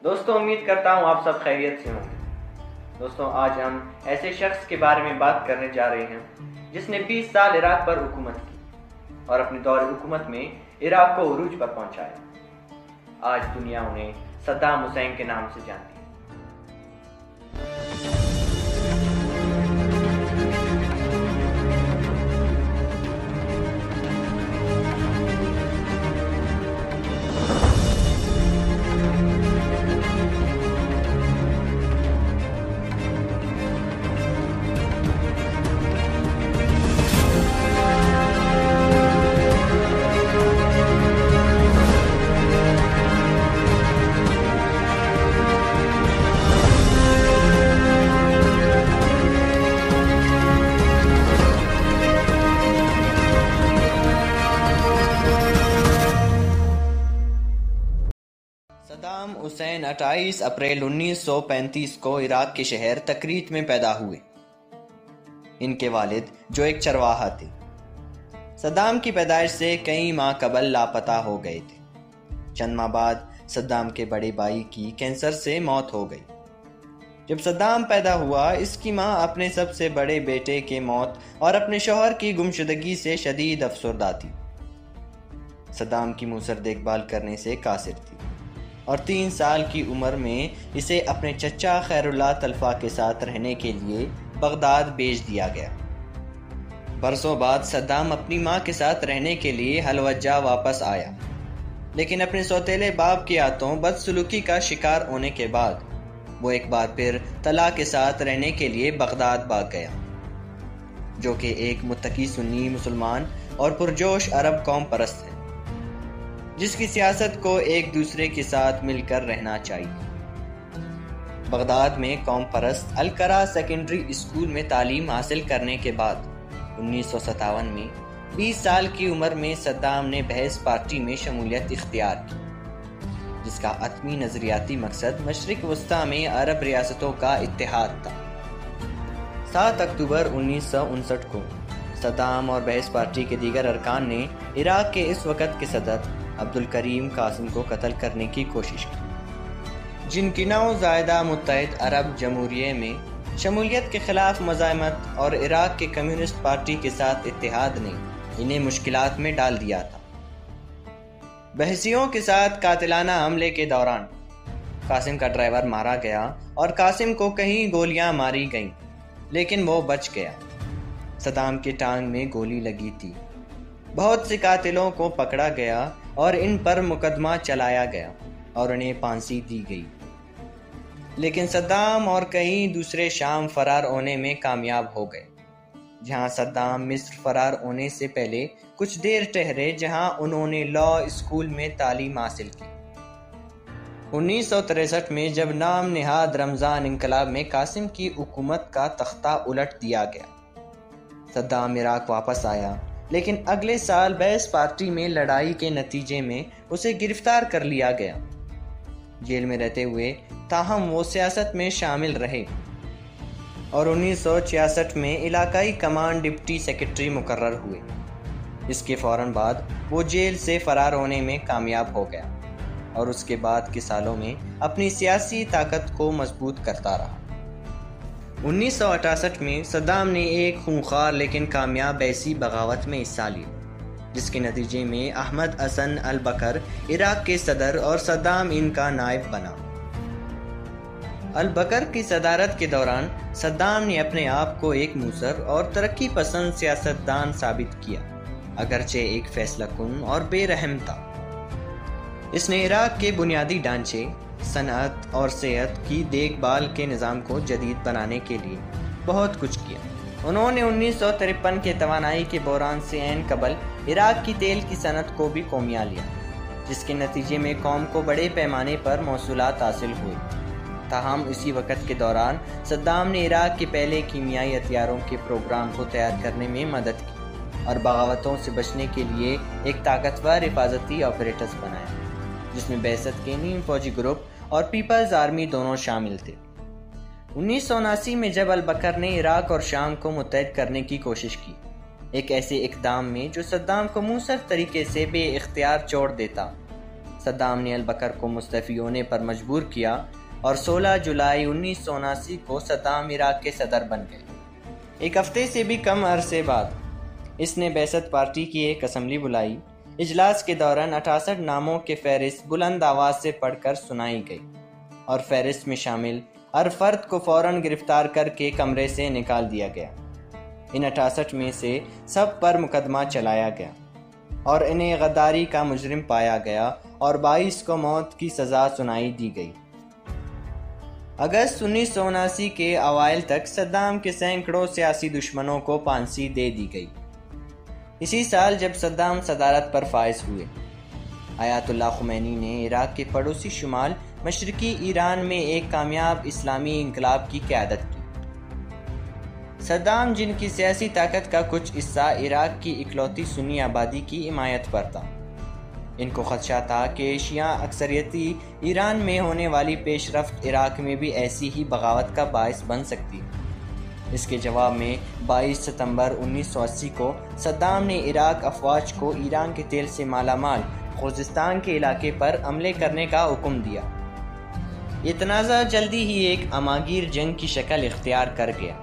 दोस्तों, उम्मीद करता हूँ आप सब खैरियत से होंगे। दोस्तों, आज हम ऐसे शख्स के बारे में बात करने जा रहे हैं जिसने 20 साल इराक पर हुकूमत की और अपने दौर हुकूमत में इराक को उरूज पर पहुंचाया। आज दुनिया उन्हें सद्दाम हुसैन के नाम से जानती है। सद्दाम हुसैन 28 अप्रैल 1935 को इराक के शहर तकरीत में पैदा हुए। इनके वालिद जो एक चरवाहा थे, सद्दाम की पैदाइश से कई माह कबल लापता हो गए थे। चंद माह बाद सद्दाम के बड़े भाई की कैंसर से मौत हो गई। जब सद्दाम पैदा हुआ, इसकी मां अपने सबसे बड़े बेटे के मौत और अपने शौहर की गुमशुदगी से शदीद अफसरदा थी। सद्दाम की मुसर देखभाल करने से कासिर थी और 3 साल की उम्र में इसे अपने चचा खैरुल्लाह तलफा के साथ रहने के लिए बगदाद भेज दिया गया। बरसों बाद सद्दाम अपनी मां के साथ रहने के लिए हलवज्जा वापस आया, लेकिन अपने सौतेले बाप के हाथों बदसलूकी का शिकार होने के बाद वो एक बार फिर तला के साथ रहने के लिए बगदाद भाग गया, जो कि एक मुत्तकी सुन्नी मुसलमान और पुरजोश अरब कौम परस्त है, जिसकी सियासत को एक दूसरे के साथ मिलकर रहना चाहिए। बगदाद में कौम परस्त अलकरा सेकेंडरी स्कूल में तालीम हासिल करने के बाद 1957 में 20 साल की उम्र में सद्दाम ने बहस पार्टी में शमूलियत इख्तियार की, जिसका अतमी नजरियाती मकसद मशरिक वस्ता में अरब रियासतों का इत्तेहाद था। 7 अक्टूबर 1959 को सद्दाम और बहस पार्टी के दीगर अरकान ने इराक के इस वक़्त के सदर अब्दुल करीम कासिम को कत्ल करने की कोशिश की, जिनकी नौज़ायदा मुत्तहिद अरब जमहूरिये में शमूलियत के खिलाफ मज़ाहमत और इराक के कम्युनिस्ट पार्टी के साथ इत्तेहाद ने इन्हें मुश्किलात में डाल दिया था। बहसियों के साथ कातिलाना हमले के दौरान कासिम का ड्राइवर मारा गया और कासिम को कई गोलियां मारी गईं, लेकिन वो बच गया। सद्दाम की टांग में गोली लगी थी। बहुत से कातिलों को पकड़ा गया और इन पर मुकदमा चलाया गया और उन्हें फांसी दी गई, लेकिन सद्दाम और कई दूसरे शाम फरार होने में कामयाब हो गए। जहां सद्दाम मिस्र फरार होने से पहले कुछ देर ठहरे, जहां उन्होंने लॉ स्कूल में तालीम हासिल की। 1963 में जब नाम निहाद रमज़ान इंकलाब में कासिम की हुकूमत का तख्ता उलट दिया गया, सद्दाम इराक वापस आया, लेकिन अगले साल बहस पार्टी में लड़ाई के नतीजे में उसे गिरफ्तार कर लिया गया। जेल में रहते हुए ताहम वो सियासत में शामिल रहे और 1966 में इलाकाई कमांड डिप्टी सेक्रेटरी मुकर्रर हुए। इसके फौरन बाद वो जेल से फरार होने में कामयाब हो गया और उसके बाद के सालों में अपनी सियासी ताकत को मजबूत करता रहा। 1968 में सद्दाम ने एक खूंखार लेकिन कामयाब ऐसी बगावत में हिस्सा लिया, जिसके नतीजे में अहमद हसन अल बकर इराक के सदर और सद्दाम इनका नायब बना। अल बकर की सदारत के दौरान सद्दाम ने अपने आप को एक मूसर और तरक्की पसंद सियासतदान साबित किया, अगरचे एक फैसलाकुन और बेरहम था। इसने इराक के बुनियादी ढांचे, सनअत और सेहत की देखभाल के निज़ाम को जदीद बनाने के लिए बहुत कुछ किया। उन्होंने 1953 के तवानाई के बहरान से ऐन कबल इराक की तेल की सनत को भी कोमिया लिया, जिसके नतीजे में कौम को बड़े पैमाने पर मौसूलात हासिल हुए। ताहम इसी वक़्त के दौरान सद्दाम ने इराक के पहले कीमियाई हथियारों के प्रोग्राम को तैयार करने में मदद की और बगावतों से बचने के लिए एक ताकतवर हिफाजती ऑपरेटर्स बनाया, जिसमें बैसत के नीम फौजी ग्रुप और पीपल्स आर्मी दोनों शामिल थे। 1979 में जब अल बकर ने इराक और शाम को मुत्तहिद करने की कोशिश की, एक ऐसे इक़दाम में जो सद्दाम को मूसर तरीके से बेइख्तियार छोड़ देता। सद्दाम ने अल-बकर को मुस्तफ़ी होने पर मजबूर किया और 16 जुलाई 1979 को सद्दाम इराक के सदर बन गए। एक हफ्ते से भी कम अरसे बाद इसने बैसत पार्टी की एक असम्बली बुलाई। इजलास के दौरान 68 नामों के फहरिस्त बुलंद आवाज़ से पढ़कर सुनाई गई और फहरिस्त में शामिल हर फर्द को फ़ौरन गिरफ्तार करके कमरे से निकाल दिया गया। इन 68 में से सब पर मुकदमा चलाया गया और इन्हें गद्दारी का मुजरिम पाया गया और 22 को मौत की सज़ा सुनाई दी गई। अगस्त 1979 के अवाइल तक सद्दाम के सैकड़ों सियासी दुश्मनों को फांसी दे दी गई। इसी साल जब सद्दाम सदारत पर फाइज हुए, आयतुल्लाह खुमैनी ने इराक के पड़ोसी शुमाल मशरकी ईरान में एक कामयाब इस्लामी इंकलाब की क़यादत की। सद्दाम, जिनकी सियासी ताकत का कुछ हिस्सा इराक की इकलौती सुन्नी आबादी की हिमायत पर था, इनको खदशा था कि शिया अक्सरियती ईरान में होने वाली पेशरफ्त इराक में भी ऐसी ही बगावत का बायस बन सकती है। इसके जवाब में 22 सितंबर 1980 को सद्दाम ने इराक अफवाज को ईरान के तेल से मालामाल खुज़िस्तान के इलाके पर हमले करने का हुक्म दिया। ये तनाज़ा जल्दी ही एक अमागीर जंग की शक्ल इख्तियार कर गया,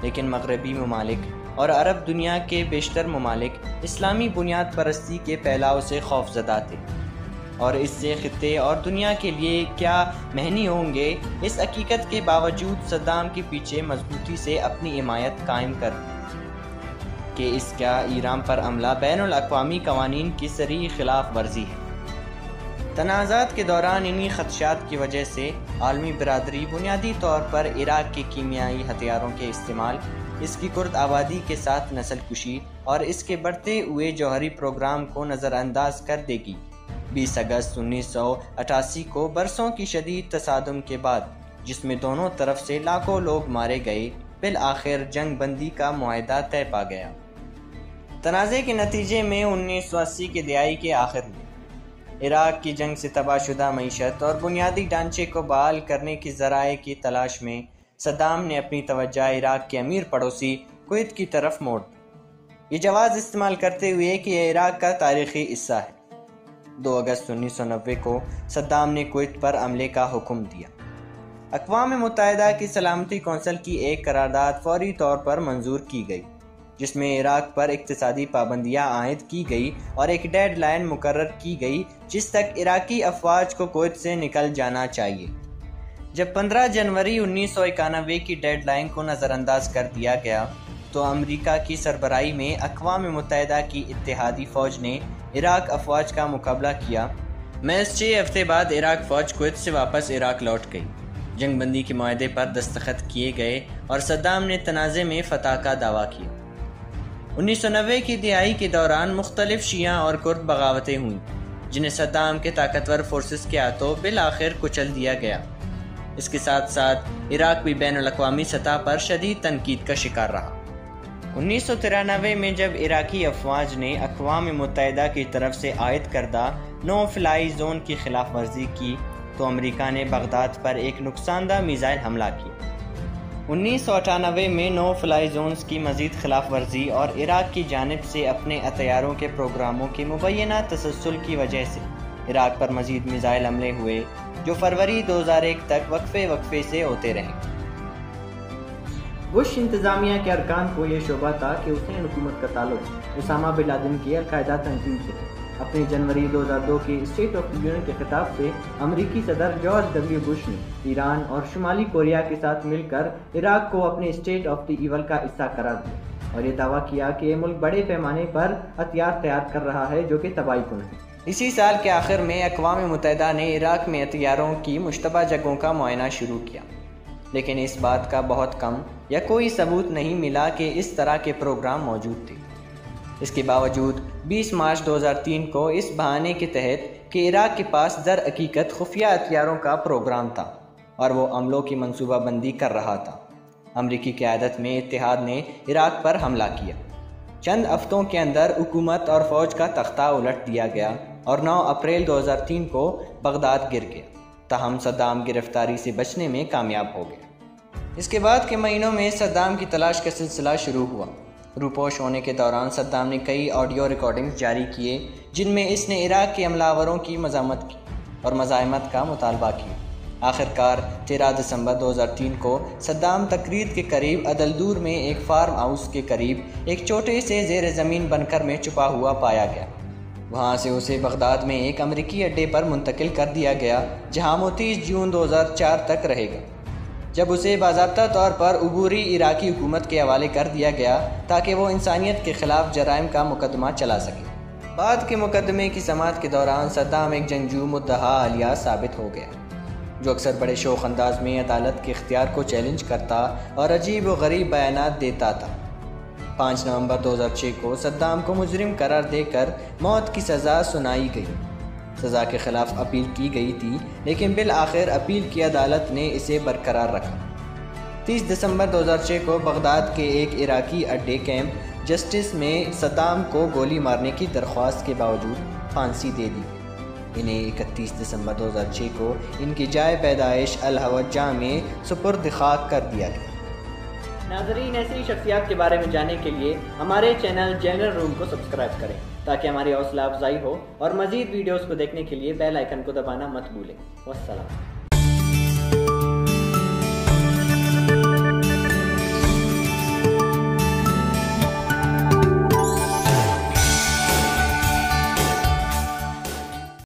लेकिन मगरबी ममालिक और अरब दुनिया के बेशतर ममालिक इस्लामी बुनियाद परस्ती के फैलाव से खौफजदा थे और इससे खित्ते और दुनिया के लिए क्या महनी होंगे, इस हकीकत के बावजूद सद्दाम के पीछे मजबूती से अपनी हिमायत कायम कर दी कि इसका ईरान पर हमला बैनुल अक़वामी कवानीन की सरीह खिलाफ वर्जी है। तनाज़ात के दौरान इन्हीं खदशात की वजह से आलमी बरादरी बुनियादी तौर पर इराक के कीमियाई हथियारों के इस्तेमाल, इसकी कुर्द आबादी के साथ नस्ल कुशी और इसके बढ़ते हुए जौहरी प्रोग्राम को नज़रअंदाज कर देगी। 20 अगस्त 1988 को बरसों की शदीद तसादुम के बाद, जिसमें दोनों तरफ से लाखों लोग मारे गए, बिल आखिर जंग बंदी का मुआहदा तय पा गया। तनाज़े के नतीजे में 1980 के दिहाई के आखिर में इराक की जंग से तबाहशुदा मईशत और बुनियादी ढांचे को बहाल करने की ज़राए की तलाश में सद्दाम ने अपनी तवज्जो इराक के अमीर पड़ोसी कुवैत की तरफ मोड़ दी, ये जवाज़ इस्तेमाल करते हुए कि यह इराक का तारीख़ी हिस्सा है। 2 अगस्त 1990 को सद्दाम ने कुवैत पर हमले का हुक्म दिया। अक़वाम मुत्तहिदा की सलामती कौंसिल की एक करारदाद फौरी तौर पर मंजूर की गई, जिसमें इराक पर इक़्तिसादी पाबंदियाँ आयद की गई और एक डेडलाइन मुकर्रर की गई जिस तक इराकी अफवाज को कुवैत से निकल जाना चाहिए। जब 15 जनवरी 1991 की डेडलाइन को नज़रअंदाज कर दिया गया तो अमेरिका की सरबराही में अक़वाम मुत्तहिदा की इत्तेहादी फ़ौज ने इराक अफवाज का मुकाबला किया। महज 6 हफ्ते बाद इराक फ़ौज कुवैत से वापस इराक लौट गई। जंग बंदी के मुआहदे पर दस्तखत किए गए और सद्दाम ने तनाज़े में फ़तह का दावा किया। 1990 की दिहाई के दौरान मुख्तलिफ शिया और कुर्द बगावतें हुईं, जिन्हें सद्दाम के ताकतवर फोर्सेस के हाथों बिल आखिर कुचल दिया गया। इसके साथ साथ इराक भी बैनुल अक़वामी सतह पर शदीद तनकीद का शिकार रहा। 1993 में जब इराकी अफवाज ने अक़वाम मुत्तहिदा की तरफ से आयद करदा नो फ्लाई जोन की खिलाफ वर्जी की तो अमेरिका ने बगदाद पर एक नुकसानदा मिसाइल हमला किया। 1998 में नो फ्लाई जोन्स की मज़ीद खिलाफ वर्जी और इराक की जानिब से अपने हथियारों के प्रोग्रामों के मुबैना तसलसल की वजह से इराक पर मज़ीद मिसाइल हमले हुए, जो फरवरी 2001 तक वक्फे से होते रहे। बुश इंतज़ामिया के अरकान को यह शोबा था कि हुसैन हुकूमत का ताल्लुक उसामा बिन लादेन की अल-कायदा तंजीम से। अपने जनवरी 2002 के स्टेट ऑफ यूनियन के खिताब से अमरीकी सदर जॉर्ज डब्ल्यू बुश ने ईरान और शुमाली कोरिया के साथ मिलकर इराक को अपने स्टेट ऑफ द ईवल का हिस्सा करार दिया और ये दावा किया कि ये मुल्क बड़े पैमाने पर हथियार तैयार कर रहा है जो कि तबाहीकुन है। इसी साल के आखिर में अक़वाम मुत्तहिदा ने इराक में हथियारों की मुश्तबा जगहों का मुआयना शुरू किया, लेकिन इस बात का बहुत कम या कोई सबूत नहीं मिला कि इस तरह के प्रोग्राम मौजूद थे। इसके बावजूद 20 मार्च 2003 को इस बहाने के तहत कि इराक के पास दर हकीकत खुफिया हथियारों का प्रोग्राम था और वो हमलों की मनसूबाबंदी कर रहा था, अमरीकी क़यादत में इत्तेहाद ने इराक पर हमला किया। चंद हफ्तों के अंदर हुकूमत और फ़ौज का तख्ता उलट दिया गया और 9 अप्रैल 2003 को बगदाद गिर गया। ताहम सद्दाम गिरफ्तारी से बचने में कामयाब हो गया। इसके बाद के महीनों में सद्दाम की तलाश का सिलसिला शुरू हुआ। रूपोश होने के दौरान सद्दाम ने कई ऑडियो रिकॉर्डिंग्स जारी किए जिनमें इसने इराक के हमलावरों की मज़ामत की और मज़ाहमत का मुतालबा किया। आखिरकार 13 दिसंबर 2003 को सद्दाम तकरीत के करीब अदलदूर में एक फार्म हाउस के करीब एक छोटे से ज़ेर ज़मीन बंकर में छुपा हुआ पाया गया। वहाँ से उसे बगदाद में एक अमरीकी अड्डे पर मुंतकिल कर दिया गया जहाँ वो 30 जून 2004 तक रहेगा, जब उसे बाज़ाब्ता तौर पर उबूरी इराकी हुकूमत के हवाले कर दिया गया ताकि वो इंसानियत के ख़िलाफ़ जराइम का मुकदमा चला सके। बाद के मुकदमे की समाअत के दौरान सद्दाम एक जंगजू मुद्दहा आलिया साबित हो गया, जो अक्सर बड़े शौक अंदाज में अदालत के इख्तियार को चैलेंज करता और अजीब व गरीब बयानात देता था। 5 नवंबर 2006 को सद्दाम को मुजरिम करार देकर मौत की सज़ा सुनाई गई। सज़ा के ख़िलाफ़ अपील की गई थी, लेकिन बिल आखिर अपील की अदालत ने इसे बरकरार रखा। 30 दिसंबर 2006 को बगदाद के एक इराकी अड्डे कैंप जस्टिस में सद्दाम को गोली मारने की दरख्वास्त के बावजूद फांसी दे दी। इन्हें 31 दिसंबर 2006 को इनकी जाए पैदाइश अल-हवज्जा में सुपुर्द खाक कर दिया गया। नाज़रीन, ऐसी शख्सियात के बारे में जानने के लिए हमारे चैनल जनरल रूम को सब्सक्राइब करें ताकि हमारी हौसला अफजाई हो, और मज़ीद वीडियोज़ को देखने के लिए बेल आइकन को दबाना मत भूलें। वस्सलाम।